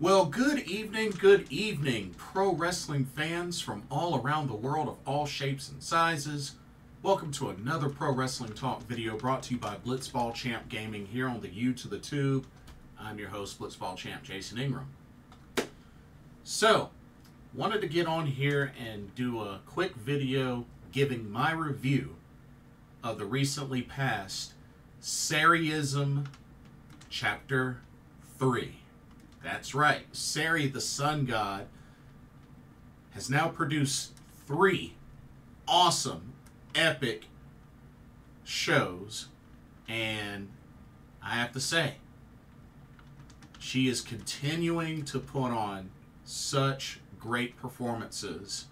Well, good evening, pro wrestling fans from all around the world of all shapes and sizes. Welcome to another Pro Wrestling Talk video brought to you by Blitzball Champ Gaming here on the U to the Tube. I'm your host, Blitzball Champ Jason Ingram. So, wanted to get on here and do a quick video giving my review of the recently passed Sareee-ISM Chapter III. That's right, Sareee the Sun God has now produced 3 awesome, epic shows, and I have to say, she is continuing to put on such great performances,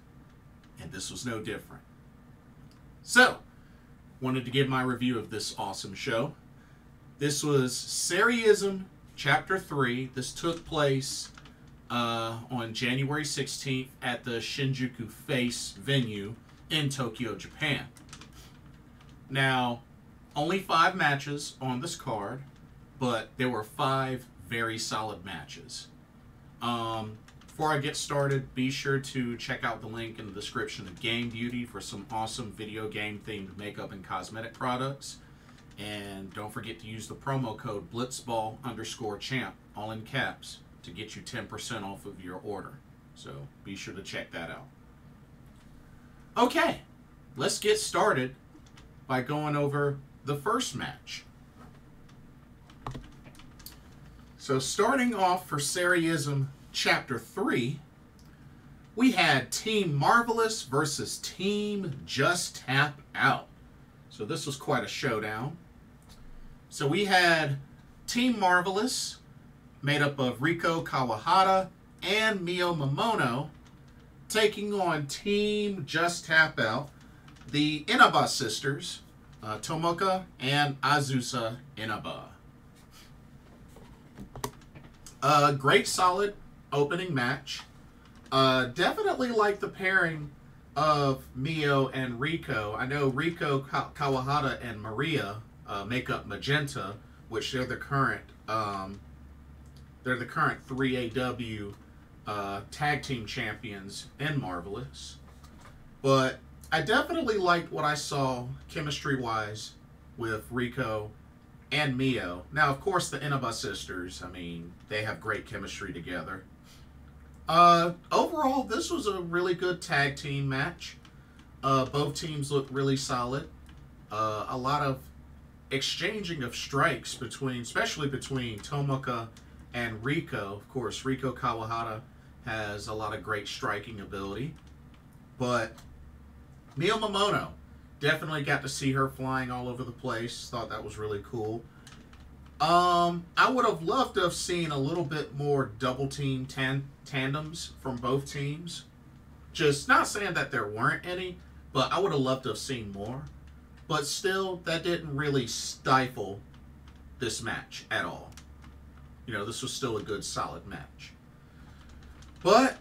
and this was no different. So, wanted to give my review of this awesome show. This was Sareee-ISM Chapter 3. This took place on January 16th at the Shinjuku Face venue in Tokyo, Japan. Now, only 5 matches on this card, but there were 5 very solid matches. Before I get started, be sure to check out the link in the description of Game Beauty for some awesome video game themed makeup and cosmetic products. And don't forget to use the promo code Blitzball_champ, all in caps, to get you 10% off of your order. So be sure to check that out. Okay, let's get started by going over the first match. So starting off for Sareee-ISM Chapter 3, we had Team Marvelous versus Team Just Tap Out. So this was quite a showdown. So we had Team Marvelous, made up of Riko, Kawahata, and Momono, taking on Team Just Tap Out, the Inaba sisters, Tomoka and Azusa Inaba. A great solid opening match. Definitely like the pairing of Mio and Riko. I know Riko, Kawahata, and Maria make up Magenta, which they're the current 3AW tag team champions in Marvelous. But I definitely liked what I saw chemistry-wise with Riko and Mio. Now, of course, the Inaba sisters, I mean, they have great chemistry together. Overall, this was a really good tag team match. Both teams looked really solid. A lot of exchanging of strikes especially between Tomoka and Riko. Of course, Riko Kawahata has a lot of great striking ability. But Momono, definitely got to see her flying all over the place. Thought that was really cool. I would have loved to have seen a little bit more double team tandems from both teams. Just not saying that there weren't any, but I would have loved to have seen more. But still, that didn't really stifle this match at all. You know, this was still a good, solid match. But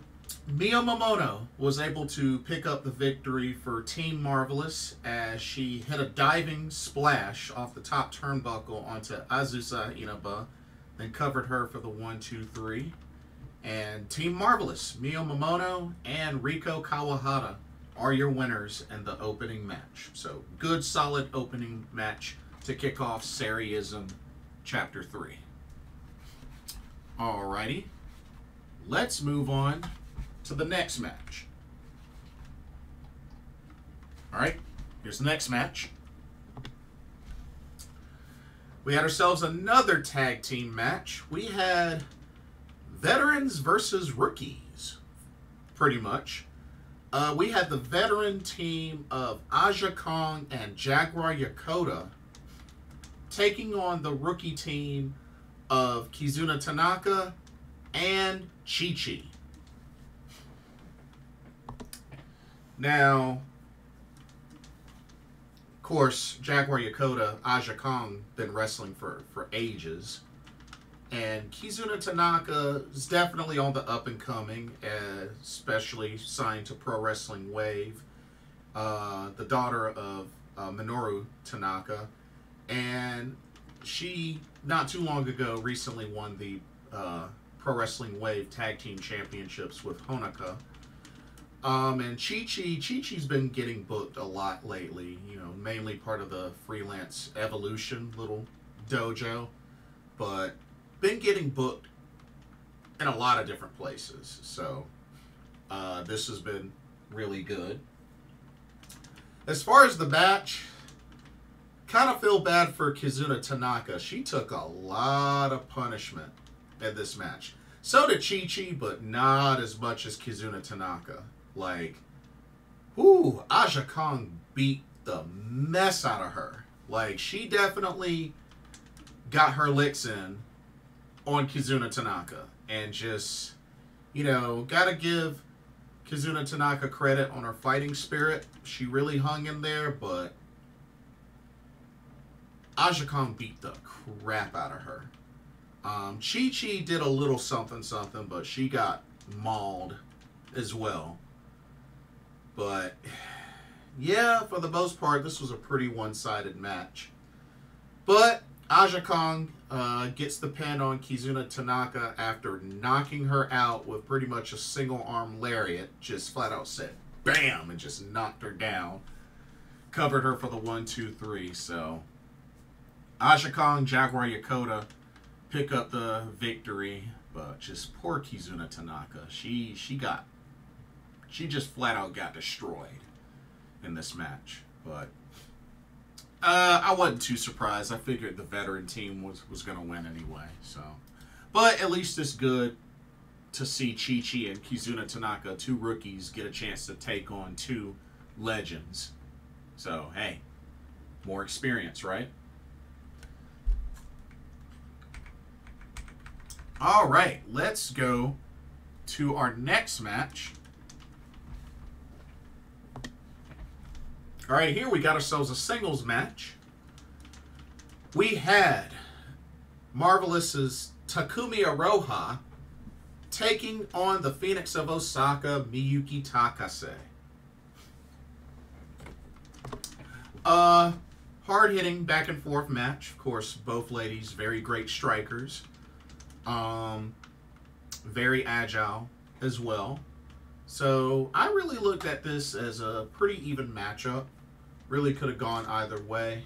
Momono was able to pick up the victory for Team Marvelous as she hit a diving splash off the top turnbuckle onto Azusa Inaba, then covered her for the 1-2-3. And Team Marvelous, Momono and Riko Kawahata, are your winners in the opening match. So, good, solid opening match to kick off Sareee-ISM Chapter 3. Alrighty, let's move on to the next match. Alright, here's the next match. We had ourselves another tag team match. We had veterans versus rookies, pretty much. We had the veteran team of Aja Kong and Jaguar Yokota taking on the rookie team of Kizuna Tanaka and Chi-Chi. Now, of course, Jaguar Yokota, Aja Kong, been wrestling for ages. And Kizuna Tanaka is definitely on the up and coming, especially signed to Pro Wrestling Wave, the daughter of Minoru Tanaka. And she, not too long ago, recently won the Pro Wrestling Wave Tag Team Championships with Honoka. And Chi-Chi's been getting booked a lot lately, you know, mainly part of the Freelance Evolution little dojo, but been getting booked in a lot of different places. So this has been really good. As far as the match, kind of feel bad for Kizuna Tanaka. She took a lot of punishment in this match. So did Chi-Chi, but not as much as Kizuna Tanaka. Like, whoo, Aja Kong beat the mess out of her. Like, she definitely got her licks in on Kizuna Tanaka. And just, you know, gotta give Kizuna Tanaka credit on her fighting spirit. She really hung in there, but Aja Kong beat the crap out of her. Chi-Chi did a little something, but she got mauled as well. But, yeah, for the most part, this was a pretty one-sided match. But Aja Kong gets the pin on Kizuna Tanaka after knocking her out with pretty much a single-arm lariat. Just flat out said, bam, and just knocked her down. Covered her for the 1-2-3, so Aja Kong, Jaguar, Yokota pick up the victory, but just poor Kizuna Tanaka. She just flat out got destroyed in this match. But I wasn't too surprised. I figured the veteran team was going to win anyway. So, but at least it's good to see Chi-Chi and Kizuna Tanaka, two rookies, get a chance to take on two legends. So, hey, more experience, right? All right, let's go to our next match. All right, here we got ourselves a singles match. We had Marvelous's Takumi Iroha taking on the Phoenix of Osaka, Miyuki Takase. Hard-hitting back-and-forth match. Of course, both ladies, very great strikers. Very agile as well. So I really looked at this as a pretty even matchup. Really could have gone either way.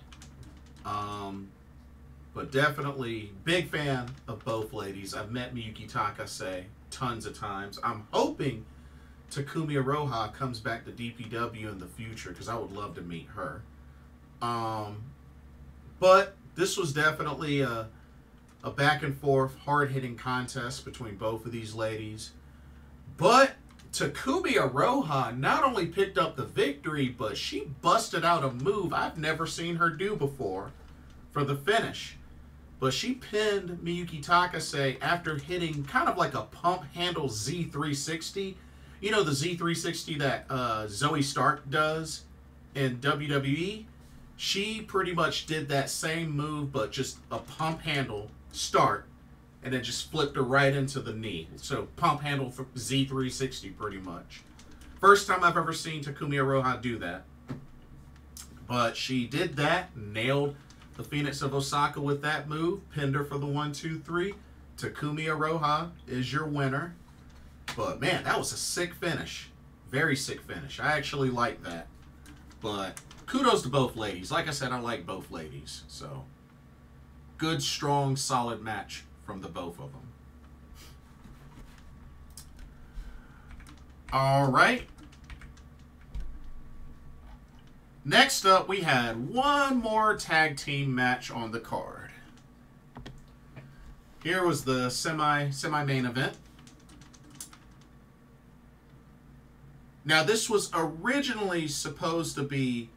But definitely big fan of both ladies. I've met Miyuki Takase tons of times. I'm hoping Takumi Iroha comes back to DPW in the future because I would love to meet her. But this was definitely a back and forth, hard-hitting contest between both of these ladies. But Takumi Iroha not only picked up the victory, but she busted out a move I've never seen her do before for the finish. But she pinned Miyuki Takase after hitting kind of like a pump handle Z360. You know the Z360 that Zoe Stark does in WWE? She pretty much did that same move, but just a pump handle start, and then just flipped her right into the knee. So pump handle for Z360 pretty much. First time I've ever seen Takumi Iroha do that. But she did that, nailed the Phoenix of Osaka with that move, pinned her for the 1-2-3. Takumi Iroha is your winner. But man, that was a sick finish. Very sick finish. I actually like that. But kudos to both ladies. Like I said, I like both ladies. So good, strong, solid match from the both of them. All right. Next up, we had one more tag team match on the card. Here was the semi-main event. Now, this was originally supposed to be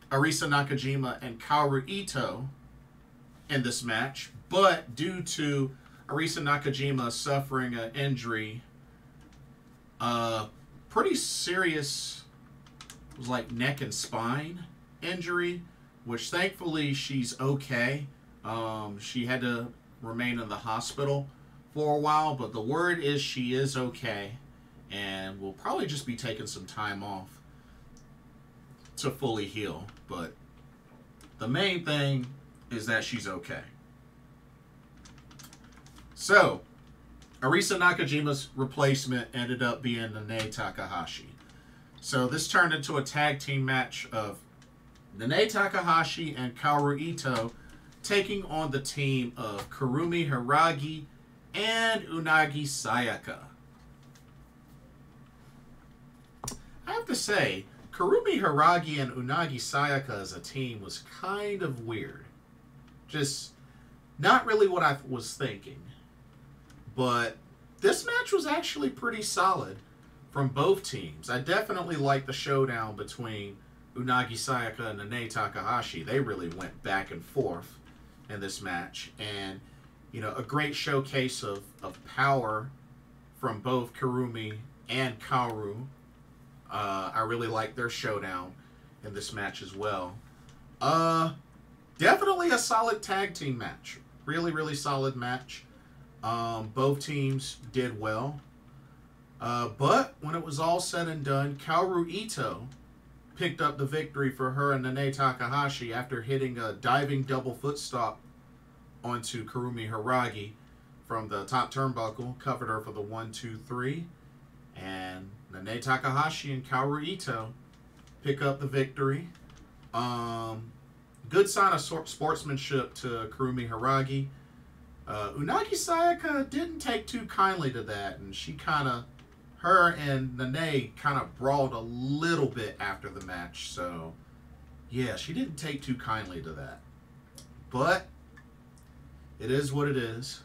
Arisa Nakajima and Kaoru Ito in this match, but due to Arisa Nakajima suffering an injury, pretty serious, it was like neck and spine injury, which thankfully she's okay. She had to remain in the hospital for a while, but the word is she is okay, and will probably just be taking some time off to fully heal. But the main thing is that she's okay. So, Arisa Nakajima's replacement ended up being Nanae Takahashi. So this turned into a tag team match of Nanae Takahashi and Kaoru Ito taking on the team of Kurumi Hiiragi and Unagi Sayaka. I have to say, Kurumi Hiiragi and Unagi Sayaka as a team was kind of weird. Just not really what I was thinking. But this match was actually pretty solid from both teams. I definitely liked the showdown between Unagi Sayaka and Nanae Takahashi. They really went back and forth in this match. And, you know, a great showcase of power from both Kurumi and Kaoru. I really liked their showdown in this match as well. Definitely a solid tag team match. Really, really solid match. Both teams did well. But when it was all said and done, Kaoru Ito picked up the victory for her and Nanae Takahashi after hitting a diving double foot stop onto Kurumi Hiiragi from the top turnbuckle. Covered her for the 1-2-3. And Nanae Takahashi and Kaoru Ito pick up the victory. Good sign of sportsmanship to Kurumi Hiiragi. Unagi Sayaka didn't take too kindly to that, and her and Nanae kind of brawled a little bit after the match, so yeah, she didn't take too kindly to that. But it is what it is.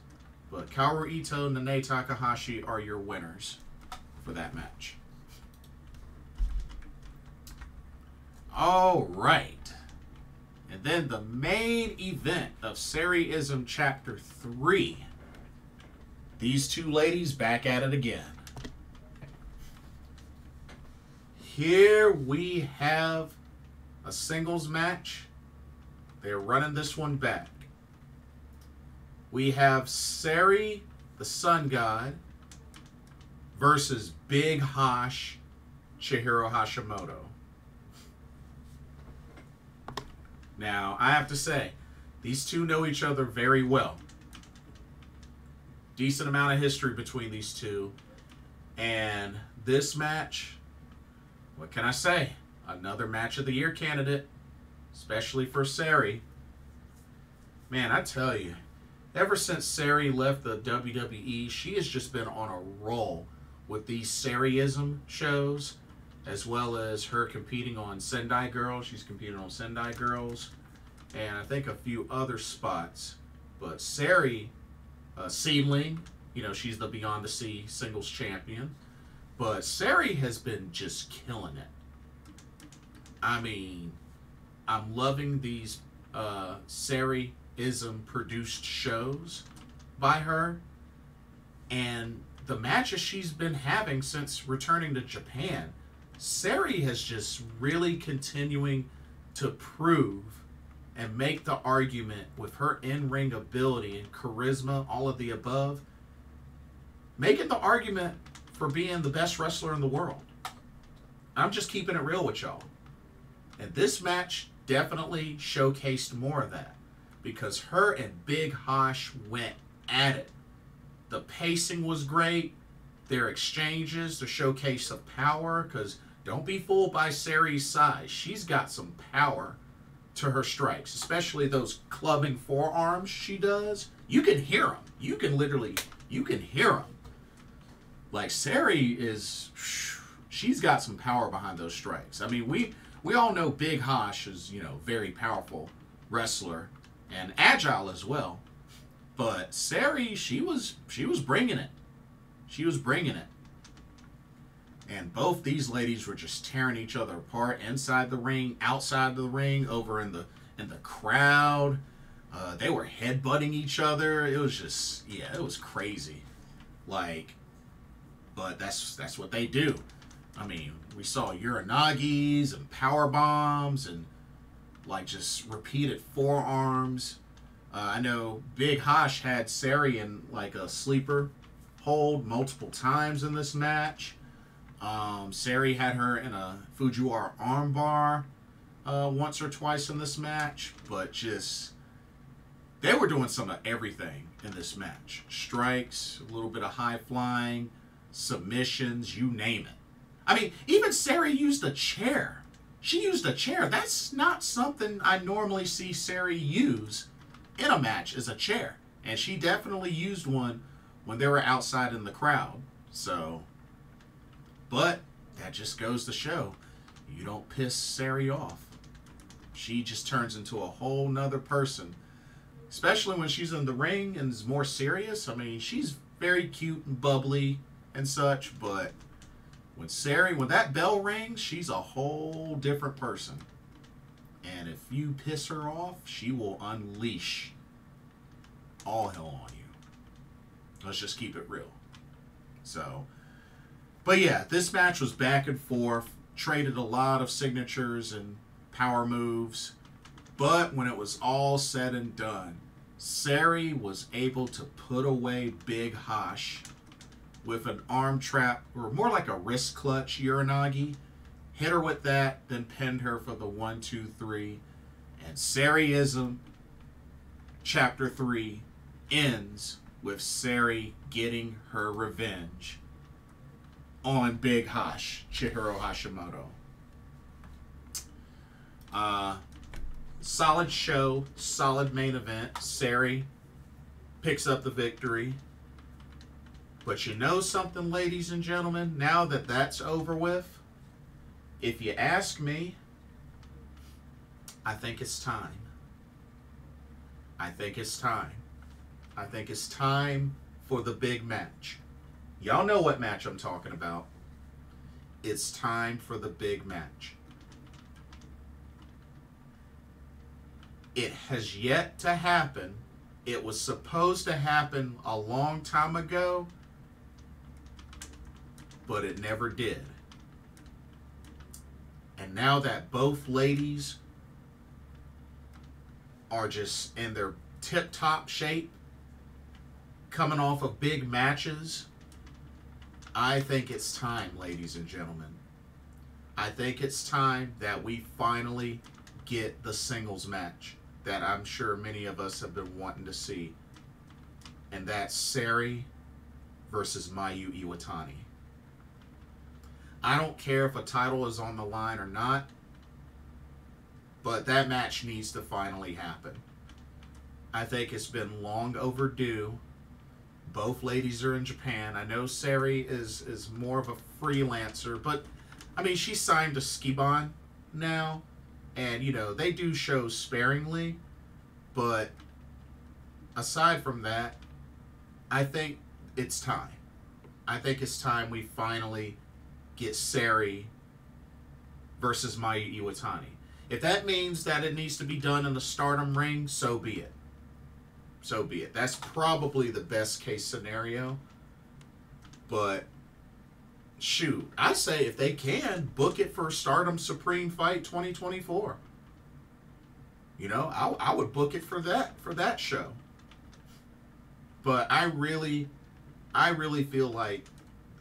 But Kaoru Ito and Nanae Takahashi are your winners for that match. All right. And then the main event of Sareee-ISM Chapter 3. These two ladies back at it again. Here we have a singles match. They're running this one back. We have Sareee, the Sun God, versus Big Hosh, Chihiro Hashimoto. Now, I have to say, these two know each other very well. Decent amount of history between these two. And this match, what can I say? Another match of the year candidate, especially for Sareee. Man, I tell you, ever since Sareee left the WWE, she has just been on a roll with these Sareee-ISM shows, as well as her competing on Sendai Girls. She's competing on Sendai Girls, and I think a few other spots. But Sareee, Seedling, you know, she's the Beyond the Sea singles champion. But Sareee has been just killing it. I mean, I'm loving these Sareee-ISM produced shows by her. And the matches she's been having since returning to Japan, Sareee has just really continuing to prove and make the argument with her in-ring ability and charisma, all of the above, making the argument for being the best wrestler in the world. I'm just keeping it real with y'all. And this match definitely showcased more of that, because her and Big Hosh went at it. The pacing was great. Their exchanges, the showcase of power, because don't be fooled by Saree's size. She's got some power to her strikes, especially those clubbing forearms she does. You can hear them. You can hear them. Like, Sareee is, she's got some power behind those strikes. I mean, we all know Big Hosh is, you know, very powerful wrestler and agile as well. But Sareee, she was bringing it. She was bringing it. And both these ladies were just tearing each other apart inside the ring, outside the ring, over in the crowd. They were headbutting each other. It was just, yeah, it was crazy. Like, but that's what they do. I mean, we saw Uranagis and power bombs and like just repeated forearms. I know Big Hosh had Sareee in like a sleeper hold multiple times in this match. Sareee had her in a Fujiwara armbar once or twice in this match, but just They were doing some of everything in this match. Strikes, a little bit of high flying, submissions, you name it. I mean, even Sareee used a chair. She used a chair. That's not something I normally see Sareee use in a match, is a chair. And she definitely used one when they were outside in the crowd. So, but that just goes to show, you don't piss Sareee off. She just turns into a whole nother person. Especially when she's in the ring and is more serious. I mean, she's very cute and bubbly and such, but when Sareee, when that bell rings, she's a whole different person. And if you piss her off, she will unleash all hell on you. Let's just keep it real. So, but yeah, this match was back and forth, traded a lot of signatures and power moves. But when it was all said and done, Sareee was able to put away Big Hash with an arm trap, or more like a wrist clutch Unagi. Hit her with that, then pinned her for the 1, 2, 3. And Sareee-ISM Chapter 3 ends with Sareee getting her revenge on Big Hash, Chihiro Hashimoto. Solid show, solid main event. Sareee picks up the victory. But you know something, ladies and gentlemen? Now that that's over with, if you ask me, I think it's time. I think it's time. I think it's time for the big match. Y'all know what match I'm talking about. It's time for the big match. It has yet to happen. It was supposed to happen a long time ago, but it never did. And now that both ladies are just in their tip-top shape, coming off of big matches, I think it's time, ladies and gentlemen. I think it's time that we finally get the singles match that I'm sure many of us have been wanting to see. And that's Sareee versus Mayu Iwatani. I don't care if a title is on the line or not, but that match needs to finally happen. I think it's been long overdue. Both ladies are in Japan. I know Sareee is more of a freelancer, but I mean, she's signed to Skiban now. And, you know, they do shows sparingly. But aside from that, I think it's time. I think it's time we finally get Sareee versus Mayu Iwatani. If that means that it needs to be done in the Stardom ring, so be it. So be it. That's probably the best case scenario. But shoot, I say if they can, book it for Stardom Supreme Fight 2024. You know, I would book it for that show. But I really feel like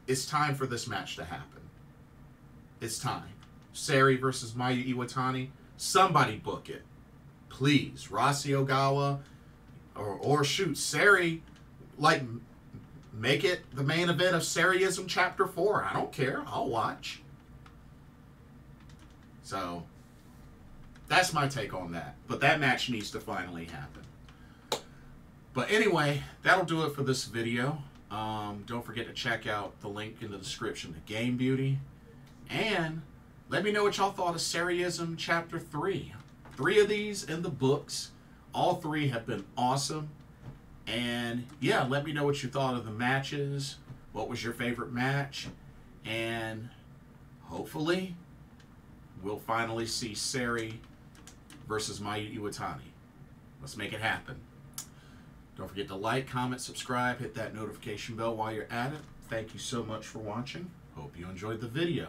it's time for this match to happen. It's time. Sareee versus Mayu Iwatani. Somebody book it. Please. Rossi Ogawa. Or shoot, Sareee, like, make it the main event of Sareee-ISM Chapter 4. I don't care. I'll watch. So, that's my take on that. But that match needs to finally happen. But anyway, that'll do it for this video. Don't forget to check out the link in the description to Game Beauty. And let me know what y'all thought of Sareee-ISM Chapter 3. 3 of these in the books. All 3 have been awesome. And yeah, let me know what you thought of the matches. What was your favorite match? And hopefully, we'll finally see Sareee versus Mayu Iwatani. Let's make it happen. Don't forget to like, comment, subscribe, hit that notification bell while you're at it. Thank you so much for watching. Hope you enjoyed the video.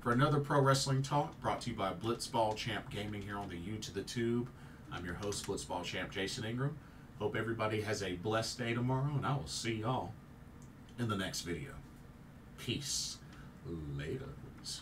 For another Pro Wrestling Talk brought to you by Blitzball Champ Gaming here on the U to the Tube. I'm your host, Blitzball Champ Jason Ingram. Hope everybody has a blessed day tomorrow, and I will see y'all in the next video. Peace. Laters.